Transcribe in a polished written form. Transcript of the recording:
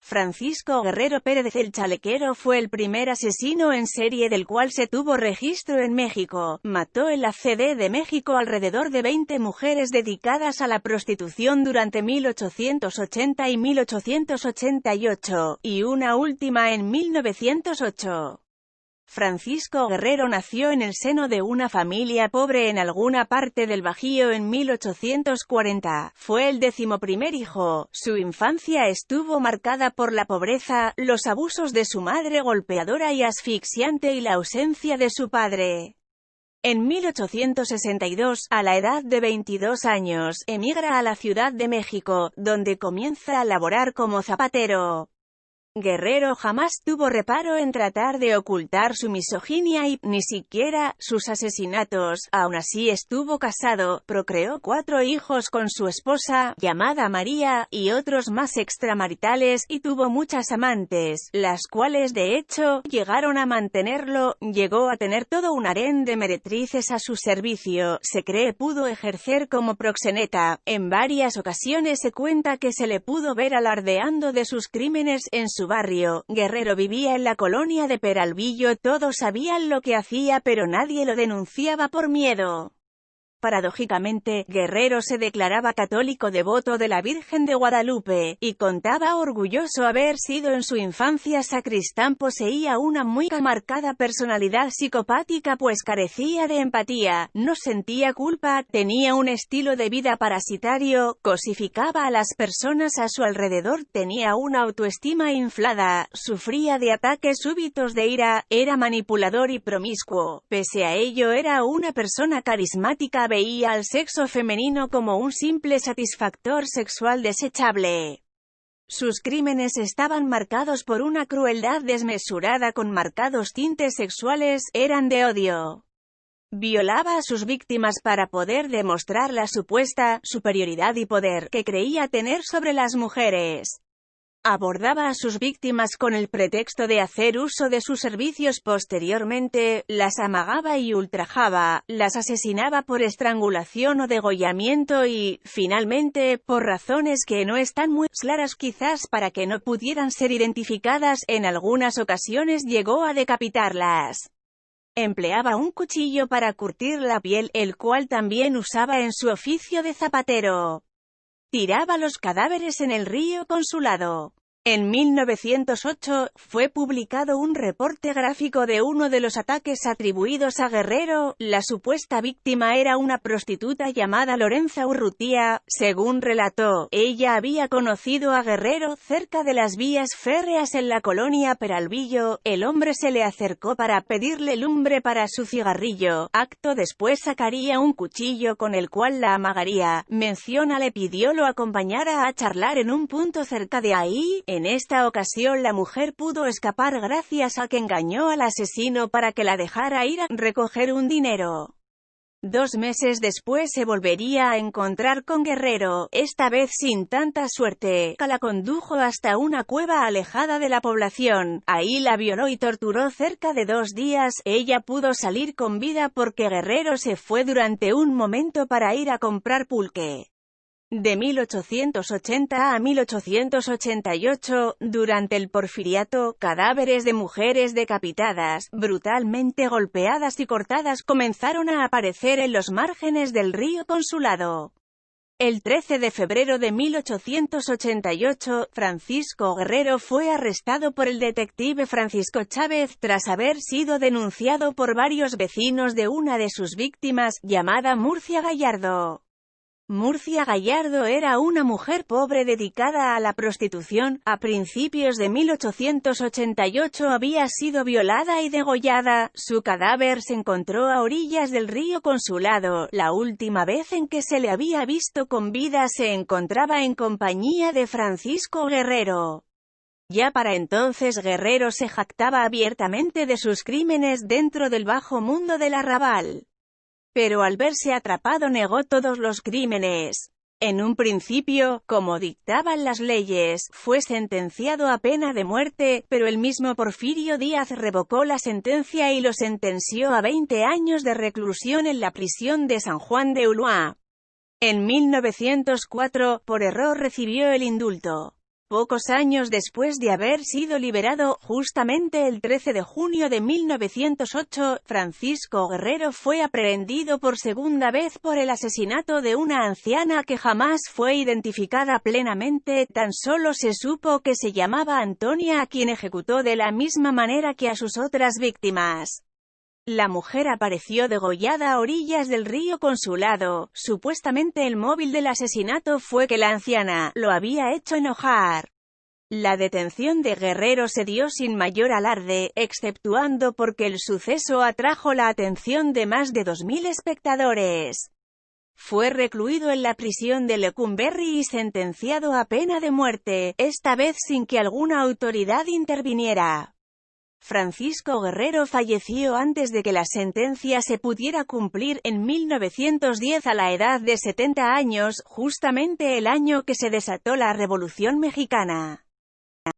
Francisco Guerrero Pérez el Chalequero fue el primer asesino en serie del cual se tuvo registro en México. Mató en la CD de México alrededor de 20 mujeres dedicadas a la prostitución durante 1880 y 1888, y una última en 1908. Francisco Guerrero nació en el seno de una familia pobre en alguna parte del Bajío en 1840. Fue el 11º hijo. Su infancia estuvo marcada por la pobreza, los abusos de su madre golpeadora y asfixiante y la ausencia de su padre. En 1862, a la edad de 22 años, emigra a la Ciudad de México, donde comienza a laborar como zapatero. Guerrero jamás tuvo reparo en tratar de ocultar su misoginia y, ni siquiera, sus asesinatos. Aún así estuvo casado, procreó 4 hijos con su esposa, llamada María, y otros más extramaritales, y tuvo muchas amantes, las cuales de hecho, llegaron a mantenerlo. Llegó a tener todo un harén de meretrices a su servicio. Se cree pudo ejercer como proxeneta. En varias ocasiones se cuenta que se le pudo ver alardeando de sus crímenes en su barrio. Guerrero vivía en la colonia de Peralvillo. Todos sabían lo que hacía, pero nadie lo denunciaba por miedo. Paradójicamente, Guerrero se declaraba católico devoto de la Virgen de Guadalupe, y contaba orgulloso haber sido en su infancia sacristán. Poseía una muy marcada personalidad psicopática pues carecía de empatía, no sentía culpa, tenía un estilo de vida parasitario, cosificaba a las personas a su alrededor, tenía una autoestima inflada, sufría de ataques súbitos de ira, era manipulador y promiscuo. Pese a ello era una persona carismática. Veía al sexo femenino como un simple satisfactor sexual desechable. Sus crímenes estaban marcados por una crueldad desmesurada con marcados tintes sexuales, eran de odio. Violaba a sus víctimas para poder demostrar la supuesta superioridad y poder que creía tener sobre las mujeres. Abordaba a sus víctimas con el pretexto de hacer uso de sus servicios. Posteriormente, las amagaba y ultrajaba, las asesinaba por estrangulación o degollamiento y, finalmente, por razones que no están muy claras quizás para que no pudieran ser identificadas, en algunas ocasiones llegó a decapitarlas. Empleaba un cuchillo para curtir la piel, el cual también usaba en su oficio de zapatero. Tiraba los cadáveres en el río Consulado. En 1908, fue publicado un reporte gráfico de uno de los ataques atribuidos a Guerrero. La supuesta víctima era una prostituta llamada Lorenza Urrutia. Según relató, ella había conocido a Guerrero cerca de las vías férreas en la colonia Peralvillo. El hombre se le acercó para pedirle lumbre para su cigarrillo. Acto después sacaría un cuchillo con el cual la amagaría. Menciona le pidió lo acompañara a charlar en un punto cerca de ahí. En esta ocasión la mujer pudo escapar gracias a que engañó al asesino para que la dejara ir a recoger un dinero. 2 meses después se volvería a encontrar con Guerrero, esta vez sin tanta suerte. La condujo hasta una cueva alejada de la población. Ahí la violó y torturó cerca de 2 días. Ella pudo salir con vida porque Guerrero se fue durante un momento para ir a comprar pulque. De 1880 a 1888, durante el Porfiriato, cadáveres de mujeres decapitadas, brutalmente golpeadas y cortadas comenzaron a aparecer en los márgenes del río Consulado. El 13 de febrero de 1888, Francisco Guerrero fue arrestado por el detective Francisco Chávez tras haber sido denunciado por varios vecinos de una de sus víctimas, llamada Murcia Gallardo. Murcia Gallardo era una mujer pobre dedicada a la prostitución. A principios de 1888 había sido violada y degollada. Su cadáver se encontró a orillas del río Consulado. La última vez en que se le había visto con vida se encontraba en compañía de Francisco Guerrero. Ya para entonces Guerrero se jactaba abiertamente de sus crímenes dentro del bajo mundo del arrabal. Pero al verse atrapado negó todos los crímenes. En un principio, como dictaban las leyes, fue sentenciado a pena de muerte, pero el mismo Porfirio Díaz revocó la sentencia y lo sentenció a 20 años de reclusión en la prisión de San Juan de Ulúa. En 1904, por error recibió el indulto. Pocos años después de haber sido liberado, justamente el 13 de junio de 1908, Francisco Guerrero fue aprehendido por segunda vez por el asesinato de una anciana que jamás fue identificada plenamente, tan solo se supo que se llamaba Antonia, a quien ejecutó de la misma manera que a sus otras víctimas. La mujer apareció degollada a orillas del río Consulado. Supuestamente el móvil del asesinato fue que la anciana lo había hecho enojar. La detención de Guerrero se dio sin mayor alarde, exceptuando porque el suceso atrajo la atención de más de 2000 espectadores. Fue recluido en la prisión de Lecumberri y sentenciado a pena de muerte, esta vez sin que alguna autoridad interviniera. Francisco Guerrero falleció antes de que la sentencia se pudiera cumplir, en 1910 a la edad de 70 años, justamente el año que se desató la Revolución Mexicana.